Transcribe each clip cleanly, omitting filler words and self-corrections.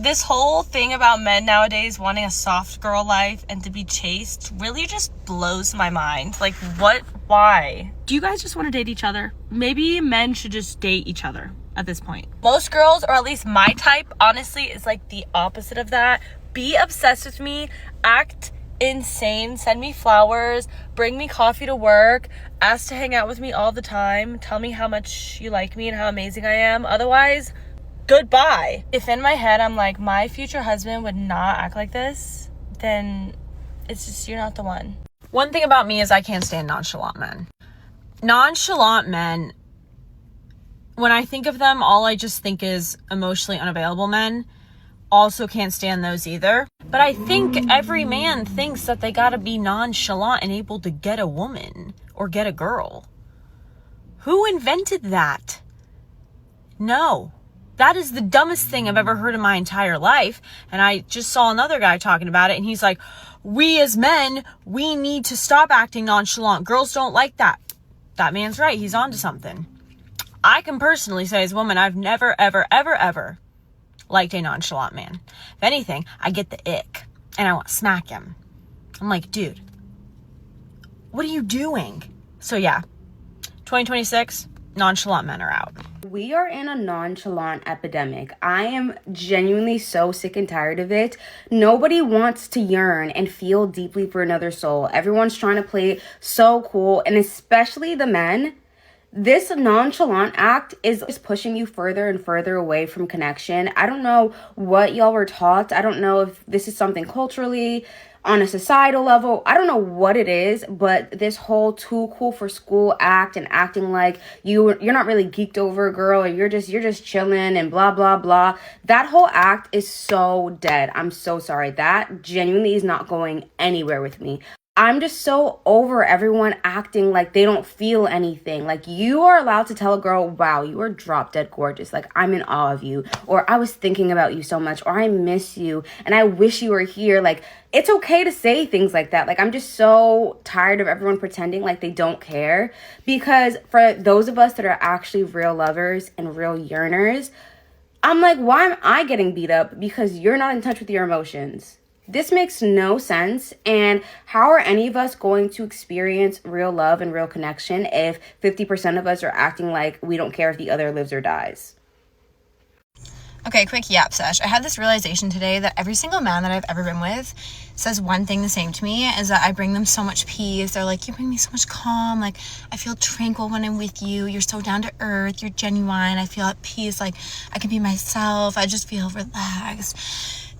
this whole thing about men nowadays wanting a soft girl life and to be chased really just blows my mind. Like, what? Why? Do you guys just want to date each other? Maybe men should just date each other at this point. Most girls, or at least my type, honestly, is like the opposite of that. Be obsessed with me, act insane, send me flowers, bring me coffee to work, ask to hang out with me all the time, tell me how much you like me and how amazing I am. Otherwise, goodbye. If in my head I'm like, my future husband would not act like this, then it's just, you're not the one. One thing about me is I can't stand nonchalant men. Nonchalant men, when I think of them, all I just think is emotionally unavailable men. Also can't stand those either. But I think every man thinks that they gotta be nonchalant and able to get a woman or get a girl. Who invented that? No. That is the dumbest thing I've ever heard in my entire life. And I just saw another guy talking about it, and he's like, we as men, we need to stop acting nonchalant. Girls don't like that. That man's right. He's onto something. I can personally say as a woman, I've never, ever, ever, ever liked a nonchalant man. If anything, I get the ick and I want to smack him. I'm like, dude, what are you doing? So yeah, 2026, nonchalant men are out. We are in a nonchalant epidemic. I am genuinely so sick and tired of it. Nobody wants to yearn and feel deeply for another soul. Everyone's trying to play so cool, and especially the men. This nonchalant act is pushing you further and further away from connection. I don't know what y'all were taught. I don't know if this is something culturally, on a societal level. I don't know what it is, but this whole too cool for school act and acting like you're not really geeked over a girl, or you're just chilling and blah, blah, blah. That whole act is so dead. I'm so sorry. That genuinely is not going anywhere with me. I'm just so over everyone acting like they don't feel anything. Like, you are allowed to tell a girl, wow, you are drop dead gorgeous. Like, I'm in awe of you. Or I was thinking about you so much. Or I miss you and I wish you were here. Like, it's okay to say things like that. Like, I'm just so tired of everyone pretending like they don't care. Because for those of us that are actually real lovers and real yearners, I'm like, why am I getting beat up? Because you're not in touch with your emotions. This makes no sense. And how are any of us going to experience real love and real connection if 50% of us are acting like we don't care if the other lives or dies? Okay, quick yap sesh. I had this realization today that every single man that I've ever been with says one thing the same to me, is that I bring them so much peace. They're like, you bring me so much calm. Like, I feel tranquil when I'm with you. You're so down to earth. You're genuine. I feel at peace. Like, I can be myself. I just feel relaxed.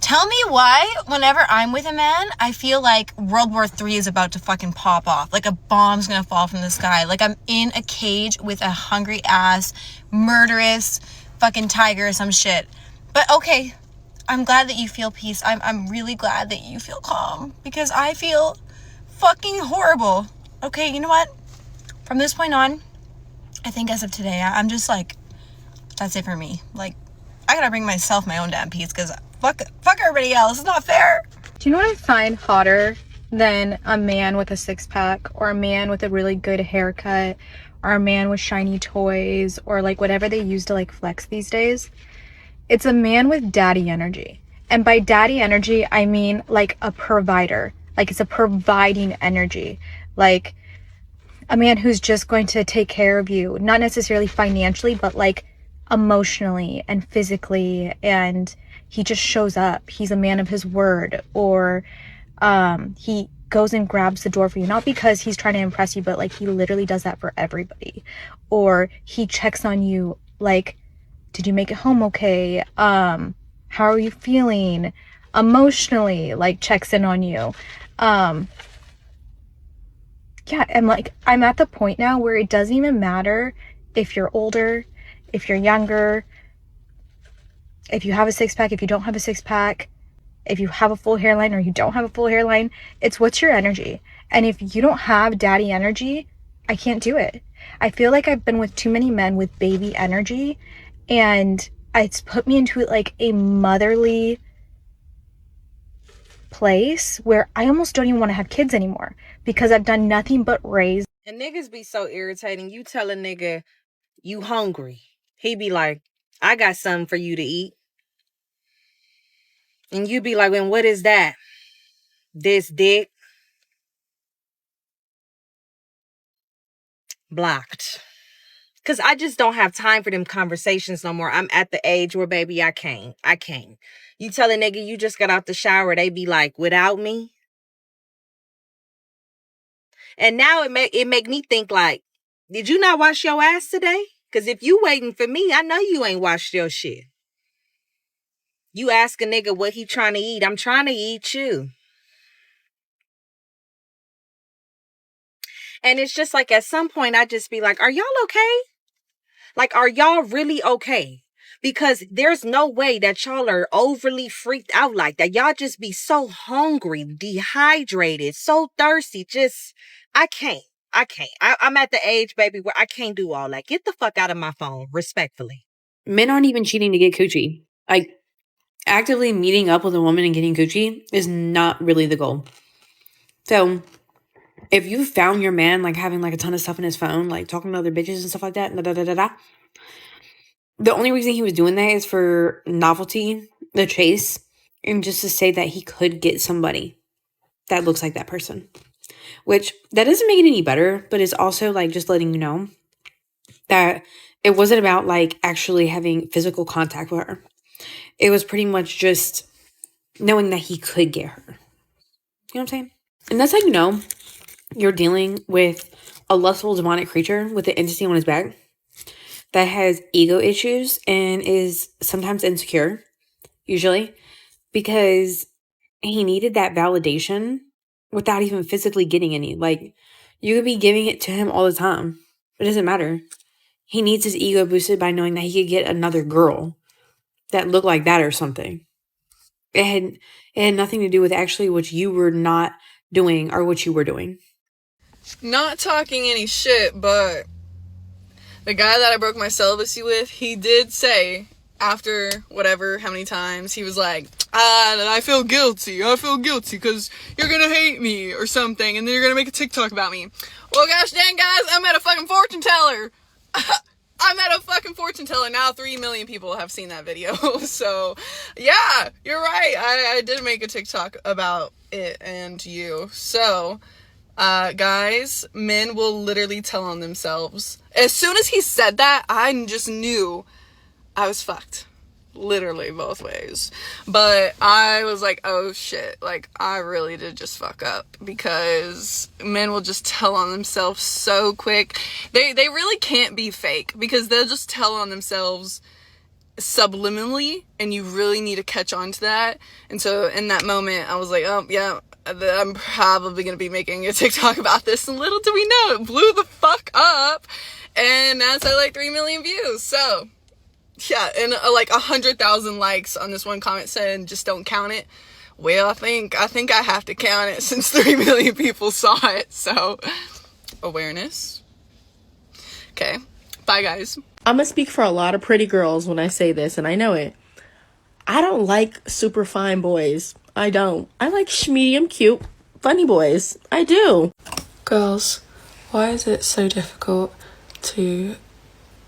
Tell me why, whenever I'm with a man, I feel like World War III is about to fucking pop off. Like a bomb's gonna fall from the sky. Like I'm in a cage with a hungry ass, murderous fucking tiger or some shit. But okay, I'm glad that you feel peace. I'm really glad that you feel calm, because I feel fucking horrible. Okay, you know what? From this point on, I think as of today, I'm just like, that's it for me. Like, I gotta bring myself my own damn peace, because fuck everybody else. It's not fair. Do you know what I find hotter than a man with a six-pack, or a man with a really good haircut, or a man with shiny toys, or like whatever they use to like flex these days? It's a man with daddy energy. And by daddy energy, I mean like a provider. Like, it's a providing energy. Like a man who's just going to take care of you, not necessarily financially, but like emotionally and physically, and he just shows up. He's a man of his word. Or he goes and grabs the door for you, not because he's trying to impress you, but like he literally does that for everybody. Or he checks on you, like, did you make it home okay? How are you feeling emotionally? Like, checks in on you. Yeah, and like, I'm at the point now where it doesn't even matter if you're older, if you're younger, if you have a six-pack, if you don't have a six-pack, if you have a full hairline or you don't have a full hairline. It's what's your energy. And if you don't have daddy energy, I can't do it. I feel like I've been with too many men with baby energy, and it's put me into like a motherly place where I almost don't even want to have kids anymore, because I've done nothing but raise. And niggas be so irritating. You tell a nigga you hungry, he be like, I got something for you to eat. And you be like, "When what is that? This dick?" Blocked. Cause I just don't have time for them conversations no more. I'm at the age where, baby, I can't. You tell a nigga you just got out the shower, they be like, "Without me?" And now it make me think like, did you not wash your ass today? Cause if you waiting for me, I know you ain't washed your shit. You ask a nigga what he trying to eat. I'm trying to eat you. And it's just like at some point I just be like, are y'all okay? Like, are y'all really okay? Because there's no way that y'all are overly freaked out like that. Y'all just be so hungry, dehydrated, so thirsty. Just, I can't. I'm at the age, baby, where I can't do all that. Get the fuck out of my phone, respectfully. Men aren't even cheating to get coochie. Like, actively meeting up with a woman and getting coochie is not really the goal. So, if you found your man, like, having, like, a ton of stuff in his phone, like, talking to other bitches and stuff like that, the only reason he was doing that is for novelty, the chase, and just to say that he could get somebody that looks like that person. Which, that doesn't make it any better, but it's also, like, just letting you know that it wasn't about, like, actually having physical contact with her. It was pretty much just knowing that he could get her. You know what I'm saying? And that's how you know you're dealing with a lustful demonic creature with an entity on his back that has ego issues and is sometimes insecure, usually, because he needed that validation without even physically getting any. Like, you could be giving it to him all the time. It doesn't matter. He needs his ego boosted by knowing that he could get another girl that looked like that or something. It had nothing to do with actually what you were not doing or what you were doing. Not talking any shit, but the guy that I broke my celibacy with, he did say after whatever, how many times, he was like, I feel guilty because you're gonna hate me or something, and then you're gonna make a TikTok about me. Well, gosh dang, guys, I'm at a fucking fortune teller. I'm at a fucking fortune teller. Now 3 million people have seen that video. So, yeah, you're right. I did make a TikTok about it and you. So, guys, men will literally tell on themselves. As soon as he said that, I just knew I was fucked. Literally both ways. But I was like, oh shit, like, I really did just fuck up, because men will just tell on themselves so quick. They really can't be fake, because they'll just tell on themselves subliminally, and you really need to catch on to that. And so in that moment, I was like, oh yeah, I'm probably gonna be making a TikTok about this, and little do we know, it blew the fuck up, and now it's at like 3 million views. So yeah, and like 100,000 likes on this one comment saying just don't count it. Well, I think I have to count it since 3 million people saw it. So, awareness. Okay, bye guys. I'm gonna speak for a lot of pretty girls when I say this, and I know it. I don't like super fine boys. I don't. I like medium cute, funny boys. I do. Girls, why is it so difficult to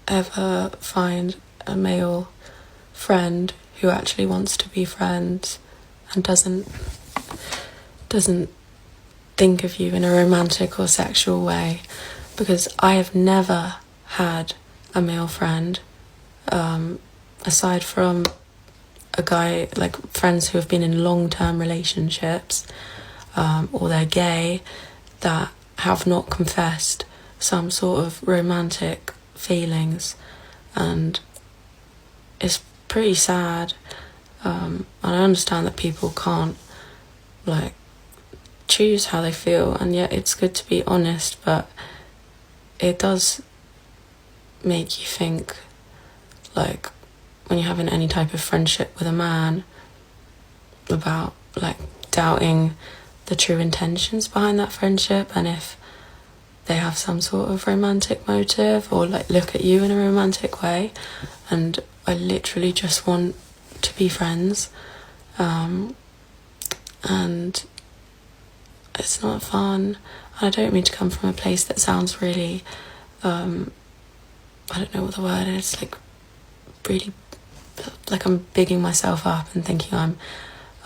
ever find a male friend who actually wants to be friends and doesn't think of you in a romantic or sexual way? Because I have never had a male friend, aside from a guy, like friends who have been in long-term relationships, or they're gay, that have not confessed some sort of romantic feelings. And it's pretty sad. And I understand that people can't, like, choose how they feel, and yet it's good to be honest, but it does make you think, like, when you're having any type of friendship with a man, about, like, doubting the true intentions behind that friendship, and if they have some sort of romantic motive, or, like, look at you in a romantic way. And I literally just want to be friends, and it's not fun. I don't mean to come from a place that sounds really, I don't know what the word is, like, really, like I'm bigging myself up and thinking I'm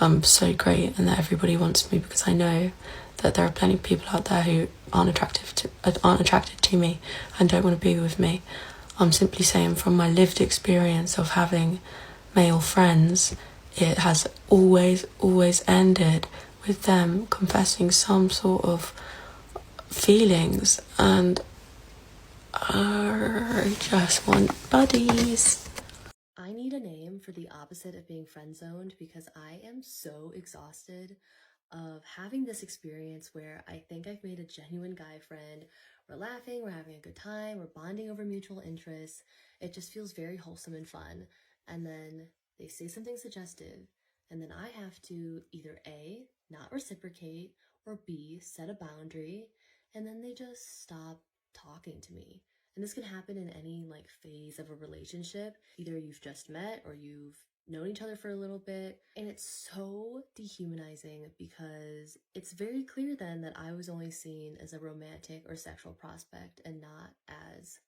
I'm so great and that everybody wants me, because I know that there are plenty of people out there who aren't attracted to me and don't want to be with me. I'm simply saying, from my lived experience of having male friends, it has always ended with them confessing some sort of feelings, and I just want buddies. I need a name for the opposite of being friend-zoned, because I am so exhausted of having this experience where I think I've made a genuine guy friend. We're laughing, we're having a good time, we're bonding over mutual interests. It just feels very wholesome and fun. And then they say something suggestive, and then I have to either A, not reciprocate, or B, set a boundary, and then they just stop talking to me. And this can happen in any like phase of a relationship. Either you've just met or you've known each other for a little bit, and it's so dehumanizing because it's very clear then that I was only seen as a romantic or sexual prospect and not as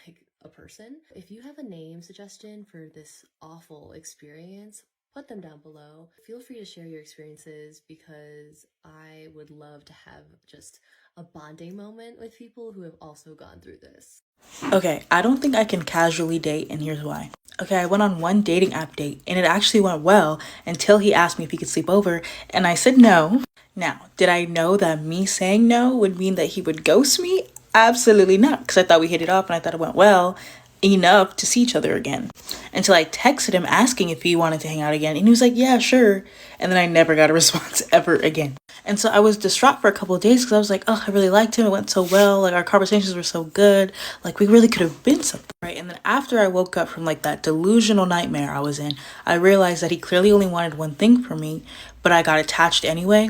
like a person. If you have a name suggestion for this awful experience, put them down below. Feel free to share your experiences, because I would love to have just a bonding moment with people who have also gone through this. Okay, I don't think I can casually date, and here's why. Okay, I went on one dating app date, and it actually went well until he asked me if he could sleep over, and I said no. Now, did I know that me saying no would mean that he would ghost me? Absolutely not, because I thought we hit it off and I thought it went well enough to see each other again. Until I texted him asking if he wanted to hang out again, and he was like, yeah, sure. And then I never got a response ever again. And so I was distraught for a couple of days, because I was like, oh, I really liked him. It went so well. Like, our conversations were so good. Like, we really could have been something, right? And then after I woke up from like that delusional nightmare I was in, I realized that he clearly only wanted one thing from me, but I got attached anyway.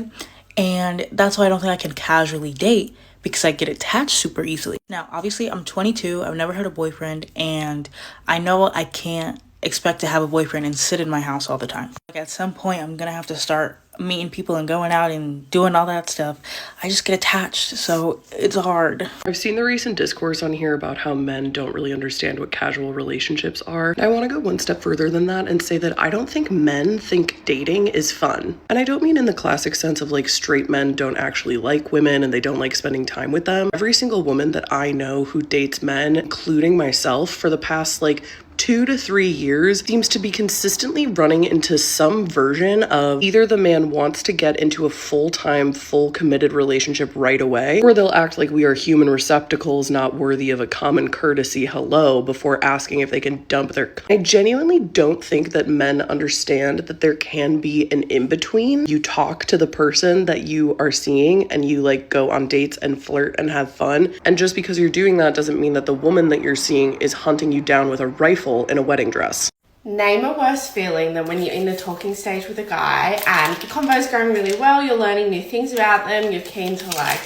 And that's why I don't think I can casually date, because I get attached super easily. Now, obviously, I'm 22. I've never had a boyfriend, and I know I can't expect to have a boyfriend and sit in my house all the time. Like, at some point, I'm gonna have to start meeting people and going out and doing all that stuff. I just get attached, so it's hard. I've seen the recent discourse on here about how men don't really understand what casual relationships are. I want to go one step further than that and say that I don't think men think dating is fun. And I don't mean in the classic sense of like straight men don't actually like women and they don't like spending time with them. Every single woman that I know who dates men, including myself, for the past like 2 to 3 years seems to be consistently running into some version of either the man wants to get into a full-time, full committed relationship right away, or they'll act like we are human receptacles not worthy of a common courtesy hello before asking if they can dump their... I genuinely don't think that men understand that there can be an in-between. You talk to the person that you are seeing and you like go on dates and flirt and have fun, and just because you're doing that doesn't mean that the woman that you're seeing is hunting you down with a rifle in a wedding dress. Name a worse feeling than when you're in the talking stage with a guy and the convo's going really well, you're learning new things about them, you're keen to like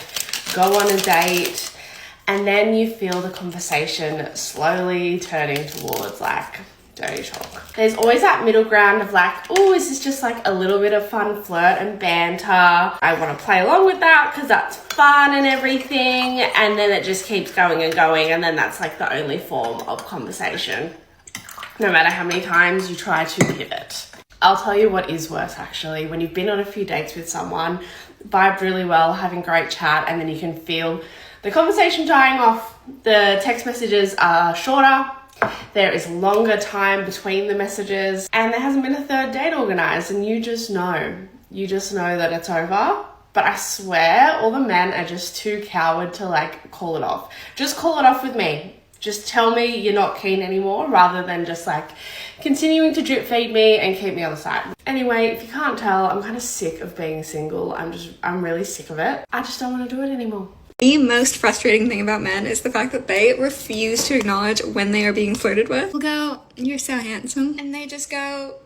go on a date, and then you feel the conversation slowly turning towards like dirty talk. There's always that middle ground of like, oh, is this just like a little bit of fun flirt and banter? I want to play along with that because that's fun and everything, and then it just keeps going and going, and then that's like the only form of conversation, no matter how many times you try to pivot. I'll tell you what is worse actually, when you've been on a few dates with someone, vibed really well, having great chat, and then you can feel the conversation dying off, the text messages are shorter, there is longer time between the messages, and there hasn't been a third date organized, and you just know that it's over. But I swear all the men are just too coward to like call it off. Just call it off with me. Just tell me you're not keen anymore, rather than just like continuing to drip feed me and keep me on the side. Anyway, if you can't tell, I'm kind of sick of being single. I'm really sick of it. I just don't want to do it anymore. The most frustrating thing about men is the fact that they refuse to acknowledge when they are being flirted with. We'll go, you're so handsome. And they just go...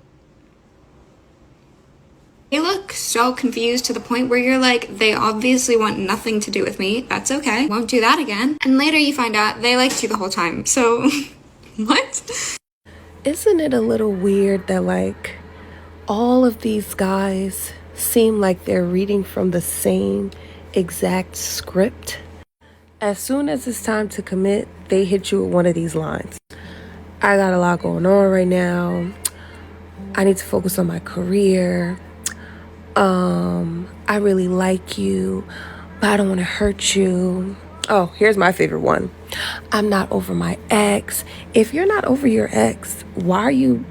They look so confused to the point where you're like, they obviously want nothing to do with me. That's okay. Won't do that again. And later you find out they liked you the whole time. So, what? Isn't it a little weird that like all of these guys seem like they're reading from the same exact script? As soon as it's time to commit, they hit you with one of these lines. I got a lot going on right now. I need to focus on my career. I really like you, but I don't want to hurt you. Oh, here's my favorite one. I'm not over my ex. If you're not over your ex, why are you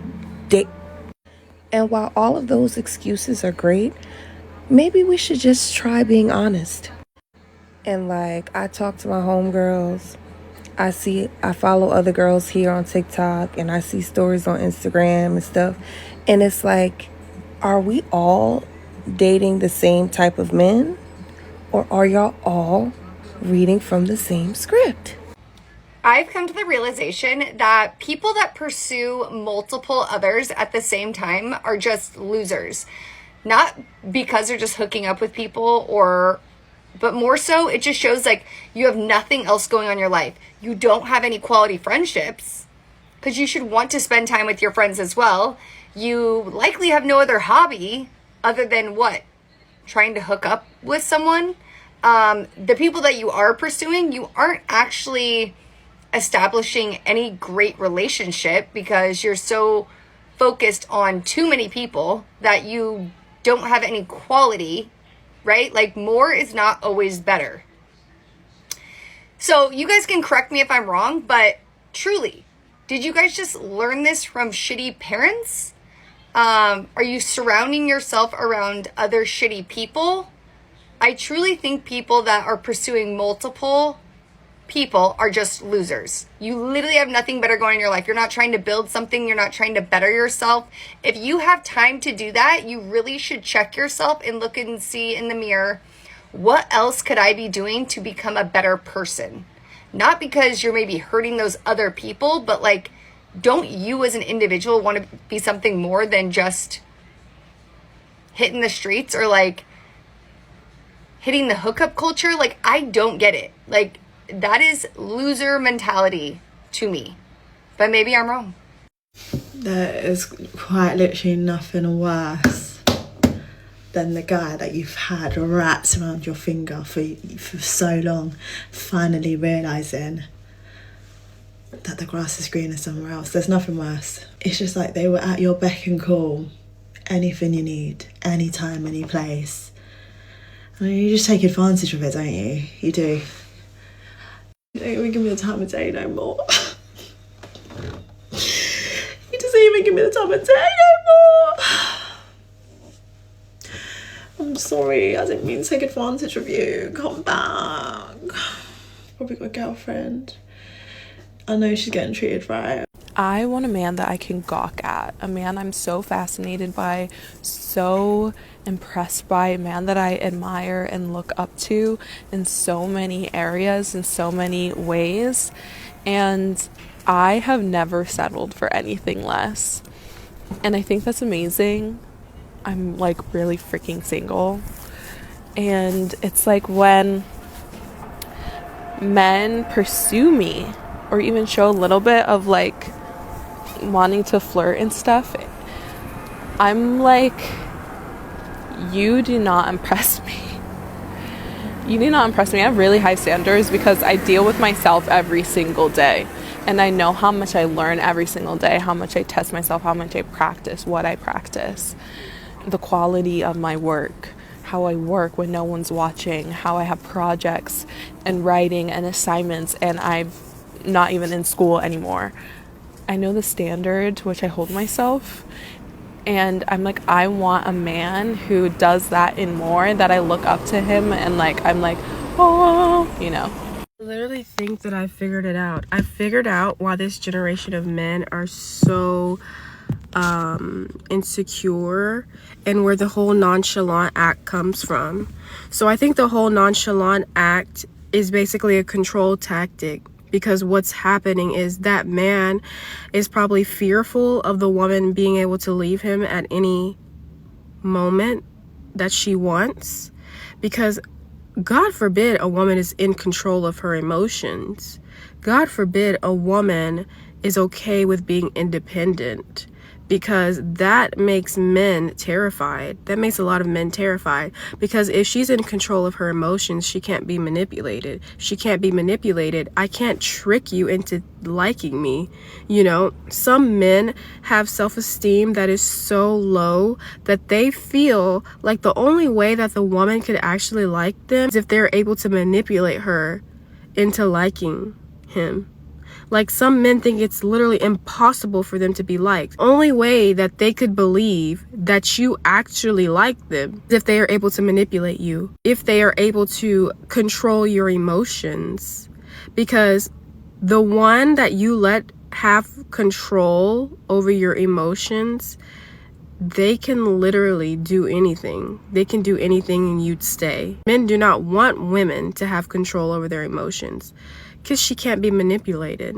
And while all of those excuses are great, maybe we should just try being honest. And like, I talk to my homegirls. I follow other girls here on TikTok, and I see stories on Instagram and stuff. And it's like, are we all dating the same type of men? Or are y'all all reading from the same script? I've come to the realization that people that pursue multiple others at the same time are just losers. Not because they're just hooking up with people but more so it just shows like you have nothing else going on in your life. You don't have any quality friendships because you should want to spend time with your friends as well. You likely have no other hobby other than what? Trying to hook up with someone. The people that you are pursuing, you aren't actually establishing any great relationship because you're so focused on too many people that you don't have any quality, right? Like more is not always better. So you guys can correct me if I'm wrong, but truly, did you guys just learn this from shitty parents? Are you surrounding yourself around other shitty people? I truly think people that are pursuing multiple people are just losers. You literally have nothing better going in your life. You're not trying to build something. You're not trying to better yourself. If you have time to do that, you really should check yourself and look and see in the mirror, what else could I be doing to become a better person? Not because you're maybe hurting those other people, but like, don't you as an individual want to be something more than just hitting the streets or like hitting the hookup culture? Like, I don't get it. Like, that is loser mentality to me. But maybe I'm wrong. There is quite literally nothing worse than the guy that you've had wrapped around your finger for so long, finally realising that the grass is greener somewhere else. There's nothing worse. It's just like they were at your beck and call. Anything you need, anytime, any place. I mean, you just take advantage of it, don't you? You do. You don't even give me the time of day no more. You just don't even give me the time of day no more. I'm sorry, I didn't mean to take advantage of you. Come back. Probably got a girlfriend. I know she's getting treated right. I want a man that I can gawk at, a man I'm so fascinated by, so impressed by, a man that I admire and look up to in so many areas, in so many ways, and I have never settled for anything less, and I think that's amazing. I'm like really freaking single, and it's like when men pursue me or even show a little bit of like wanting to flirt and stuff, I'm like, you do not impress me. You do not impress me. I have really high standards because I deal with myself every single day, and I know how much I learn every single day, how much I test myself, how much I practice what I practice, the quality of my work, how I work when no one's watching, how I have projects and writing and assignments, and I'm not even in school anymore. I know the standard to which I hold myself, and I'm like, I want a man who does that and more, that I look up to him and like, I'm like, oh, you know. I literally think that I figured it out. I figured out why this generation of men are so insecure and where the whole nonchalant act comes from. So I think the whole nonchalant act is basically a control tactic, because what's happening is that man is probably fearful of the woman being able to leave him at any moment that she wants, because God forbid a woman is in control of her emotions. God forbid a woman is okay with being independent. because that makes men terrified. That makes a lot of men terrified, because if she's in control of her emotions, she can't be manipulated. She can't be manipulated. I can't trick you into liking me. You know, some men have self-esteem that is so low that they feel like the only way that the woman could actually like them is if they're able to manipulate her into liking him. Like, some men think it's literally impossible for them to be liked. Only way that they could believe that you actually like them is if they are able to manipulate you, if they are able to control your emotions. Because the one that you let have control over your emotions, they can literally do anything. They can do anything and you'd stay. Men do not want women to have control over their emotions, because she can't be manipulated.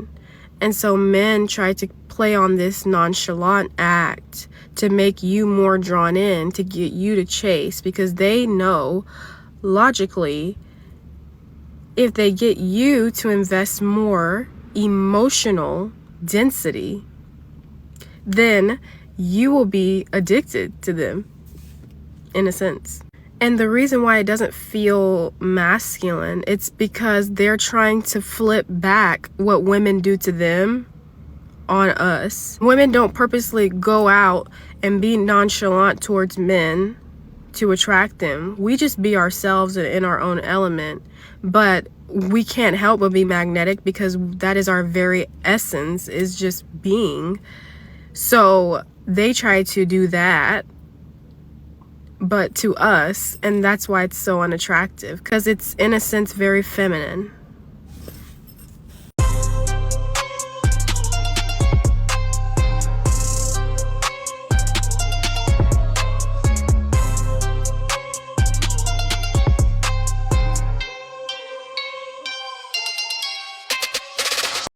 And so men try to play on this nonchalant act to make you more drawn in, to get you to chase, because they know logically, if they get you to invest more emotional density, then you will be addicted to them, in a sense. And the reason why it doesn't feel masculine, it's because they're trying to flip back what women do to them on us. Women don't purposely go out and be nonchalant towards men to attract them. We just be ourselves in our own element. But we can't help but be magnetic, because that is our very essence, is just being. So they try to do that, but to us, and that's why it's so unattractive, because it's in a sense very feminine.